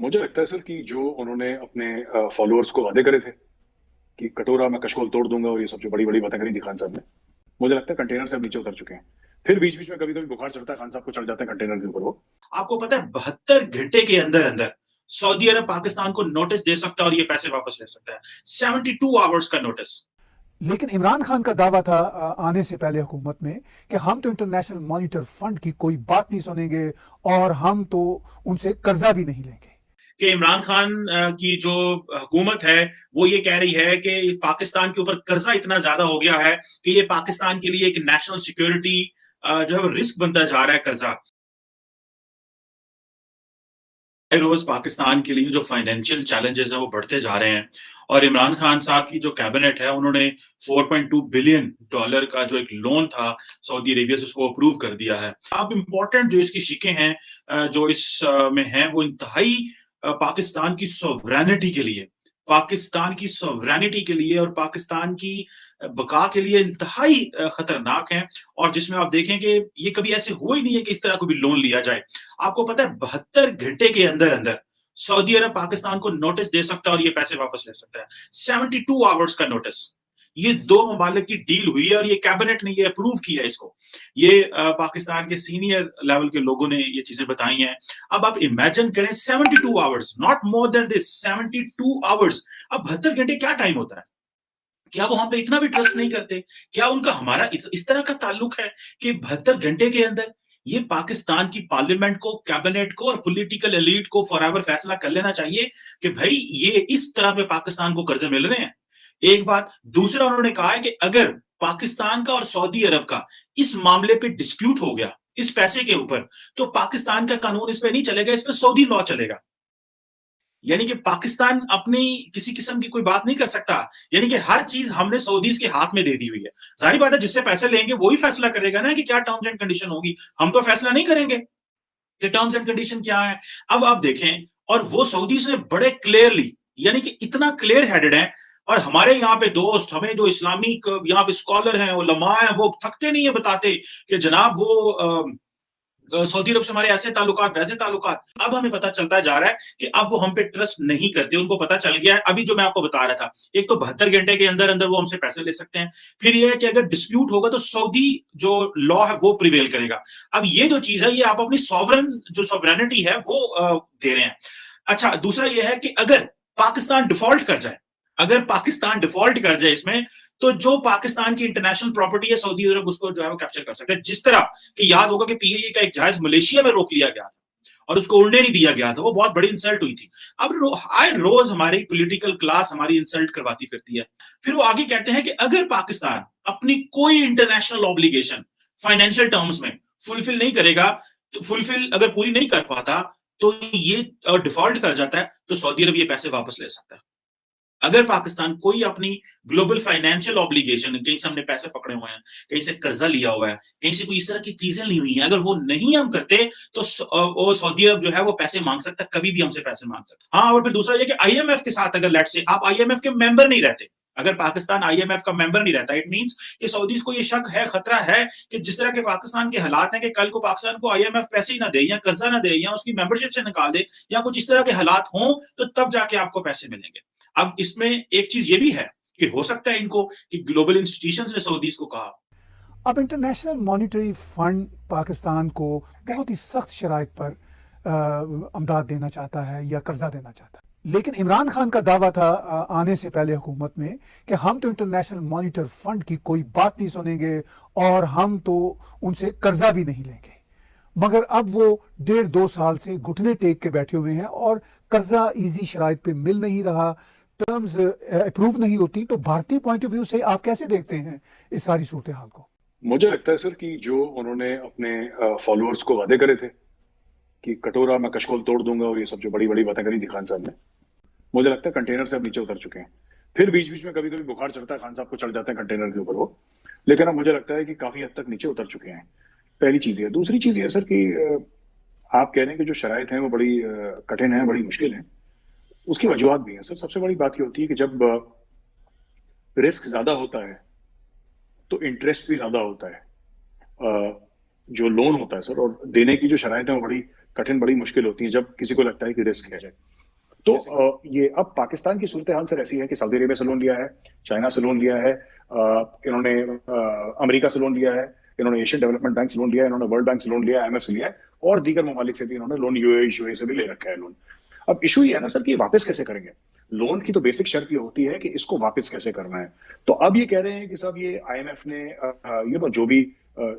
मुझे लगता है सर कि जो उन्होंने अपने फॉलोअर्स को वादे करे थे कि कटोरा मैं कशकोल तोड़ दूंगा और ये सब जो बड़ी बड़ी बातें करी थी खान साहब ने, मुझे लगता है कंटेनर से अब नीचे उतर चुके हैं। फिर बीच बीच में कभी कभी बुखार चढ़ता है, खान साहब को चढ़ जाते हैं कंटेनर के ऊपर वो। आपको पता है 72 घंटे के अंदर अंदर सऊदी अरब पाकिस्तान को नोटिस दे सकता है और ये पैसे वापस ले सकता है। 72 आवर्स का नोटिस। लेकिन इमरान खान का दावा था आने से पहले हुकूमत में कि हम तो इंटरनेशनल मॉनिटर फंड की कोई बात नहीं सुनेंगे और हम तो उनसे कर्जा भी नहीं लेंगे। कि इमरान खान की जो हुकूमत है वो ये कह रही है कि पाकिस्तान के ऊपर कर्जा इतना ज्यादा हो गया है कि ये पाकिस्तान के लिए एक नेशनल सिक्योरिटी जो है वो रिस्क बनता जा रहा है कर्जा। रोज पाकिस्तान के लिए जो फाइनेंशियल चैलेंजेस हैं वो बढ़ते जा रहे हैं और इमरान खान साहब की जो कैबिनेट है उन्होंने 4.2 बिलियन डॉलर का जो एक लोन था सऊदी अरेबिया से उसको अप्रूव कर दिया है। अब इम्पोर्टेंट जो इसकी शिकें हैं जो इस में हैं वो इंतहाई पाकिस्तान की सॉवरेनिटी के लिए, पाकिस्तान की सॉवरेनिटी के लिए और पाकिस्तान की बका के लिए इंतहाई खतरनाक है। और जिसमें आप देखें कि ये कभी ऐसे हुआ ही नहीं है कि इस तरह को भी लोन लिया जाए। आपको पता है 72 घंटे के अंदर अंदर सऊदी अरब पाकिस्तान को नोटिस दे सकता है और ये पैसे वापस ले सकता है। 72 आवर्स का नोटिस। ये दो ममालिक की डील हुई है और ये कैबिनेट ने ये अप्रूव किया है इसको। ये पाकिस्तान के सीनियर लेवल के लोगों ने ये चीजें बताई हैं। अब आप इमेजिन करें 72 hours, not more than this, 72 hours. अब 72 घंटे क्या टाइम होता है? क्या वो हम पे इतना भी ट्रस्ट नहीं करते? क्या उनका हमारा इस तरह का ताल्लुक है कि 72 घंटे के अंदर ये पाकिस्तान की पार्लियामेंट को, कैबिनेट को और पॉलिटिकल एलीट को फॉरएवर फैसला कर लेना चाहिए कि भाई ये इस तरह पे पाकिस्तान को कर्जे मिल रहे हैं। एक बात। दूसरा, उन्होंने कहा है कि अगर पाकिस्तान का और सऊदी अरब का इस मामले पे डिस्प्यूट हो गया इस पैसे के ऊपर, तो पाकिस्तान का कानून इस पे नहीं चलेगा, इस पे सऊदी लॉ चलेगा। यानी कि पाकिस्तान अपनी किसी किस्म की कोई बात नहीं कर सकता। यानी कि हर चीज हमने सऊदीज के हाथ में दे दी हुई है। जाहिर बात है जिससे पैसे लेंगे वही फैसला करेगा ना कि क्या टर्म्स एंड कंडीशन होगी। हम तो फैसला नहीं करेंगे कि टर्म्स एंड कंडीशन क्या है। अब आप देखें, और वो सऊदीज ने बड़े क्लियरली, यानी कि इतना क्लियर हेडेड है। और हमारे यहाँ पे दोस्त, हमें जो इस्लामिक यहाँ पे स्कॉलर हैं, उलमा हैं, वो थकते नहीं है बताते कि जनाब वो सऊदी अरब से हमारे ऐसे ताल्लुकात, वैसे ताल्लुकात। अब हमें पता चलता जा रहा है कि अब वो हम पे ट्रस्ट नहीं करते। उनको पता चल गया है, अभी जो मैं आपको बता रहा था, एक तो 72 घंटे के अंदर अंदर वो हमसे पैसे ले सकते हैं। फिर ये है कि अगर डिस्प्यूट होगा तो सऊदी जो लॉ है वो प्रिवेल करेगा। अब ये जो चीज है, ये आप अपनी सॉवरन जो सॉवरेनिटी है वो दे रहे हैं। अच्छा, दूसरा ये है कि अगर पाकिस्तान डिफॉल्ट कर जाए, अगर पाकिस्तान डिफॉल्ट कर जाए इसमें, तो जो पाकिस्तान की इंटरनेशनल प्रॉपर्टी है सऊदी अरब उसको जो है वो कैप्चर कर सकता है। जिस तरह कि याद होगा कि पीएए का एक जहाज मलेशिया में रोक लिया गया था और उसको उड़ने नहीं दिया गया था, वो बहुत बड़ी इंसल्ट हुई थी। अब हर रोज हमारी पॉलिटिकल क्लास हमारी इंसल्ट करवाती फिरती है। फिर वो आगे कहते हैं कि अगर पाकिस्तान अपनी कोई इंटरनेशनल ऑब्लिगेशन फाइनेंशियल टर्म्स में फुलफिल नहीं करेगा, तो फुलफिल अगर पूरी नहीं कर पाता, तो ये डिफॉल्ट कर जाता है, तो सऊदी अरब ये पैसे वापस ले सकता है। अगर पाकिस्तान कोई अपनी ग्लोबल फाइनेंशियल ऑब्लिगेशन, कहीं से हमने पैसे पकड़े हुए हैं, कहीं से कर्जा लिया हुआ है, कहीं से कोई इस तरह की चीजें ली हुई हैं, अगर वो नहीं हम करते, तो वो सऊदी अरब जो है वो पैसे मांग सकता है, कभी भी हमसे पैसे मांग सकता है। हाँ, और फिर दूसरा ये कि आईएमएफ के साथ अगर लेट्स से आप आईएमएफ के मेंबर नहीं रहते, अगर पाकिस्तान आईएमएफ का मेंबर नहीं रहता, इट मींस कि सऊदीज को ये शक है, खतरा है कि जिस तरह के पाकिस्तान के हालात हैं कि कल को पाकिस्तान को आईएमएफ पैसे ही ना दे, या कर्जा ना दे, या उसकी मेंबरशिप से निकाल दे, या कुछ इस तरह के हालात हों, तो तब जाके आपको पैसे मिलेंगे। अब इसमें एक चीज ये भी है कि हो सकता है इनको कि ग्लोबल इंस्टीट्यूशंस ने सऊदीज को कहा। अब इंटरनेशनल मॉनिटरी फंड पाकिस्तान को बहुत ही सख्त शराइत पर अमदाद देना चाहता है या कर्जा देना चाहता है, लेकिन इमरान खान का दावा था आने से पहले हुकूमत में कि हम तो इंटरनेशनल मॉनिटर फंड की कोई बात नहीं सुनेंगे और हम तो उनसे कर्जा भी नहीं लेंगे। मगर अब वो 1.5-2 साल से घुटने टेक के बैठे हुए हैं और कर्जा इजी शराइत पे मिल नहीं रहा, टर्म्स अप्रूव नहीं होती। तो भारतीय पॉइंट ऑफ व्यू से आप कैसे देखते हैं इस सारी सूरत हाल को? मुझे लगता है सर कि जो उन्होंने अपने फॉलोअर्स को वादे करे थे कि कटोरा मैं कशकोल तोड़ दूंगा और ये सब जो बड़ी बड़ी बातें करी थी खान साहब ने, मुझे लगता है कंटेनर से अब नीचे उतर चुके हैं। फिर बीच बीच में कभी कभी बुखार चढ़ता है, खान साहब को चढ़ जाते हैं कंटेनर के ऊपर वो, लेकिन अब मुझे लगता है कि काफी हद तक नीचे उतर चुके हैं। पहली चीज है। दूसरी चीज ये सर कि आप कह रहे हैं कि जो शराइत हैं वो बड़ी कठिन है, बड़ी मुश्किल है। उसकी वजूहत भी है सर। सबसे बड़ी बात ये होती है कि जब रिस्क ज्यादा होता है तो इंटरेस्ट भी ज्यादा होता है। जो लोन होता है सर, और देने की जो शराइत है वो बड़ी कठिन, बड़ी मुश्किल होती है जब किसी को लगता है कि रिस्क है। तो ये अब पाकिस्तान की सूरत हाल सर ऐसी है कि सऊदी अरेबिया से लोन लिया है, चाइना से लोन लिया है, इन्होंने अमेरिका से लोन लिया है, इन्होंने एशियन डेवलपमेंट बैंक से लोन लिया है, इन्होंने वर्ल्ड बैंक से लोन लिया है, IMF से लिया है, और दीगर ममालिक से भी इन्होंने लोन UAE से भी ले रखा है लोन। अब इशू ये है ना सर कि वापस कैसे करेंगे। लोन की तो बेसिक शर्त ये होती है कि इसको वापस कैसे करना है। तो अब ये कह रहे हैं कि साहब ये IMF ने ये जो भी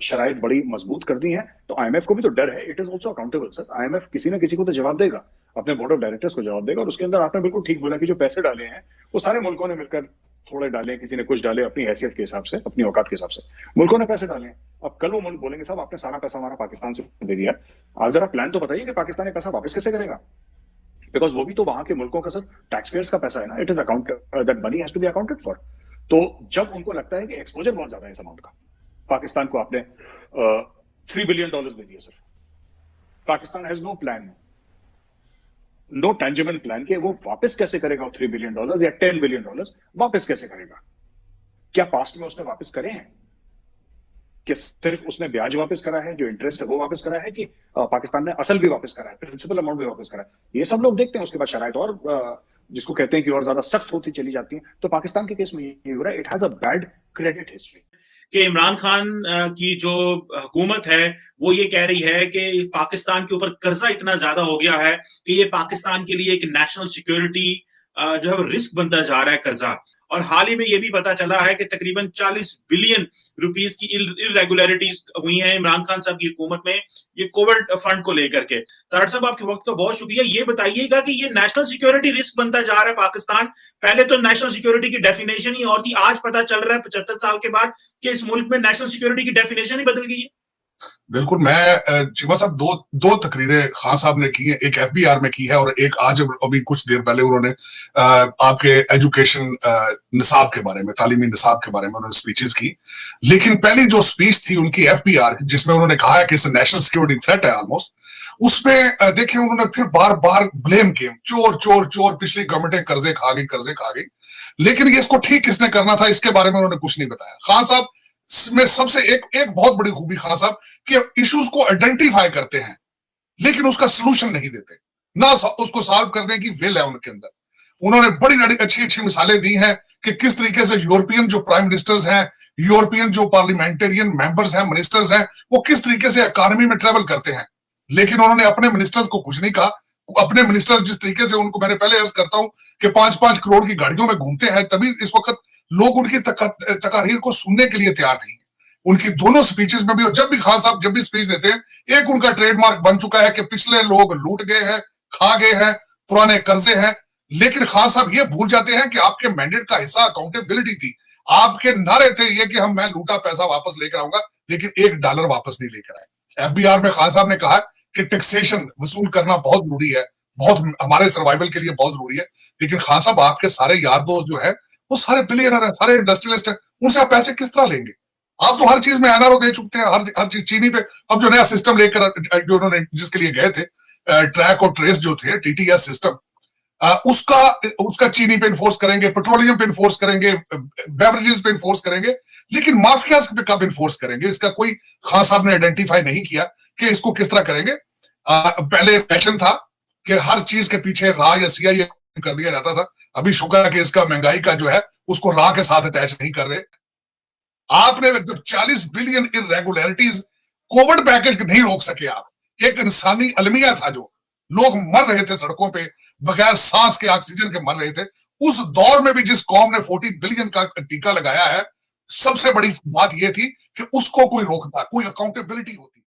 शराइत बड़ी मजबूत कर दी है, तो IMF को भी तो डर है, it is also accountable sir. IMF किसी ना किसी को तो जवाब देगा, अपने बोर्ड ऑफ डायरेक्टर्स को जवाब देगा। और उसके अंदर आपने बिल्कुल ठीक बोला कि जो पैसे डाले हैं वो सारे मुल्कों ने मिलकर थोड़े डाले, किसी ने कुछ डाले अपनी हैसियत के हिसाब से, अपनी औकात के हिसाब से मुल्कों ने पैसे डाले हैं। अब कल वो मुल्क बोलेंगे साहब आपने सारा पैसा हमारा पाकिस्तान से दे दिया, आप जरा प्लान तो बताइए कि पाकिस्तान ये पैसा वापस कैसे करेगा, बिकॉज वो भी तो वहां के मुल्कों का सर टैक्स पेयर्स का पैसा है ना, it is account that money has to be accounted for. तो जब उनको लगता है कि एक्सपोजर बहुत ज्यादा है इस अमाउंट का, पाकिस्तान को आपने $3 बिलियन दे दिए sir, Pakistan has no plan, no tangible plan कि वो वापस कैसे करेगा $3 बिलियन या $10 बिलियन वापस कैसे करेगा। क्या पास्ट में उसने वापस करे हैं, कि सिर्फ उसने ब्याज वापस करा है, जो इंटरेस्ट है वो वापस करा है, कि पाकिस्तान ने असल भी वापस करा है, प्रिंसिपल अमाउंट भी वापस करा है। ये सब लोग देखते हैं। उसके बाद शराइत और जिसको कहते हैं कि और ज्यादा सख्त होती चली जाती है। तो पाकिस्तान के केस में ये हो रहा है, it has a bad credit history. कि इमरान खान की जो हुकूमत है वो ये कह रही है कि पाकिस्तान के ऊपर कर्जा इतना ज्यादा हो गया है कि ये पाकिस्तान के लिए एक नेशनल सिक्योरिटी जो है वो रिस्क बनता जा रहा है कर्जा। और हाल ही में ये भी पता चला है कि तकरीबन 40 बिलियन रुपीस की इरेगुलरिटीज हुई हैं इमरान खान साहब की हुकूमत में, ये कोविड फंड को लेकर के। तारड़ साहब आपके वक्त का बहुत शुक्रिया। ये बताइएगा कि ये नेशनल सिक्योरिटी रिस्क बनता जा रहा है पाकिस्तान, पहले तो नेशनल सिक्योरिटी की डेफिनेशन ही और थी, आज पता चल रहा है 75 साल के बाद कि इस मुल्क में नेशनल सिक्योरिटी की डेफिनेशन ही बदल गई है। बिल्कुल। मैं चीमा साहब दो तकरीरें खान साहब ने की है, एक FBR में की है और एक आज अभी कुछ देर पहले उन्होंने आपके एजुकेशन निसाब के बारे में, तालीमी निसाब के बारे में उन्होंने स्पीचेस की। लेकिन पहली जो स्पीच थी उनकी FBR, जिसमें उन्होंने कहा है कि इस नेशनल सिक्योरिटी थ्रेट है ऑलमोस्ट, उसमें देखें उन्होंने फिर बार बार ब्लेम किया, चोर चोर चोर, पिछली गवर्नमेंटें कर्जे खा गई। लेकिन ये इसको ठीक किसने करना था इसके बारे में उन्होंने कुछ नहीं बताया। खान साहब में सबसे एक बहुत बड़ी खूबी खान साहब कि इश्यूज को आइडेंटिफाई करते हैं लेकिन उसका सलूशन नहीं देते, ना उसको सॉल्व करने की विल है उनके अंदर। उन्होंने बड़ी अच्छी मिसालें दी हैं कि किस तरीके से यूरोपियन जो प्राइम मिनिस्टर्स हैं, यूरोपियन जो पार्लियामेंटेरियन मेंबर्स हैं, मिनिस्टर्स हैं, वो किस तरीके से इकोनॉमी में ट्रेवल करते हैं। लेकिन उन्होंने अपने मिनिस्टर्स को कुछ नहीं कहा। अपने मिनिस्टर्स जिस तरीके से, उनको मैंने पहले अर्ज करता हूं कि 5-5 करोड़ की गाड़ियों में घूमते हैं, तभी इस वक्त लोग उनकी तकारीर को सुनने के लिए तैयार नहीं है। उनकी दोनों स्पीचेस में भी, और जब भी खान साहब जब भी स्पीच देते हैं, एक उनका ट्रेडमार्क बन चुका है कि पिछले लोग लूट गए हैं, खा गए हैं, पुराने कर्जे हैं। लेकिन खान साहब ये भूल जाते हैं कि आपके मैंडेट का हिस्सा अकाउंटेबिलिटी थी। आपके नारे थे ये कि मैं लूटा पैसा वापस लेकर आऊंगा, लेकिन $1 वापस नहीं लेकर आए। FBR में खान साहब ने कहा कि टैक्सेशन वसूल करना बहुत जरूरी है, बहुत हमारे सर्वाइवल के लिए बहुत जरूरी है। लेकिन खान साहब आपके सारे यार दोस्त जो है वो सारे बिलियनर है, सारे इंडस्ट्रियलिस्ट है, उनसे आप पैसे किस तरह लेंगे? आप तो हर चीज में NRO दे चुके हैं, हर चीज चीनी पे। अब जो नया सिस्टम लेकर जो उन्होंने जिसके लिए गए थे, ट्रैक और ट्रेस जो थे, TTS सिस्टम, उसका चीनी पे इन्फोर्स करेंगे, पेट्रोलियम पे इन्फोर्स करेंगे, बेवरेजेस पे इन्फोर्स करेंगे, लेकिन माफिया पे कब इन्फोर्स करेंगे? इसका कोई खान साहब ने आइडेंटिफाई नहीं किया कि इसको किस तरह करेंगे। पहले फैशन था कि हर चीज के पीछे रा या CIA कर दिया जाता था। अभी शुक्र है कि इसका महंगाई का जो है उसको रा के साथ अटैच नहीं कर रहे। आपने जब 40 बिलियन इरेगुलरिटीज, कोविड पैकेज नहीं रोक सके आप। एक इंसानी अलमिया था, जो लोग मर रहे थे सड़कों पे, बगैर सांस के ऑक्सीजन के मर रहे थे। उस दौर में भी जिस कौम ने 40 बिलियन का टीका लगाया है, सबसे बड़ी बात यह थी कि उसको कोई रोकता, कोई अकाउंटेबिलिटी होती।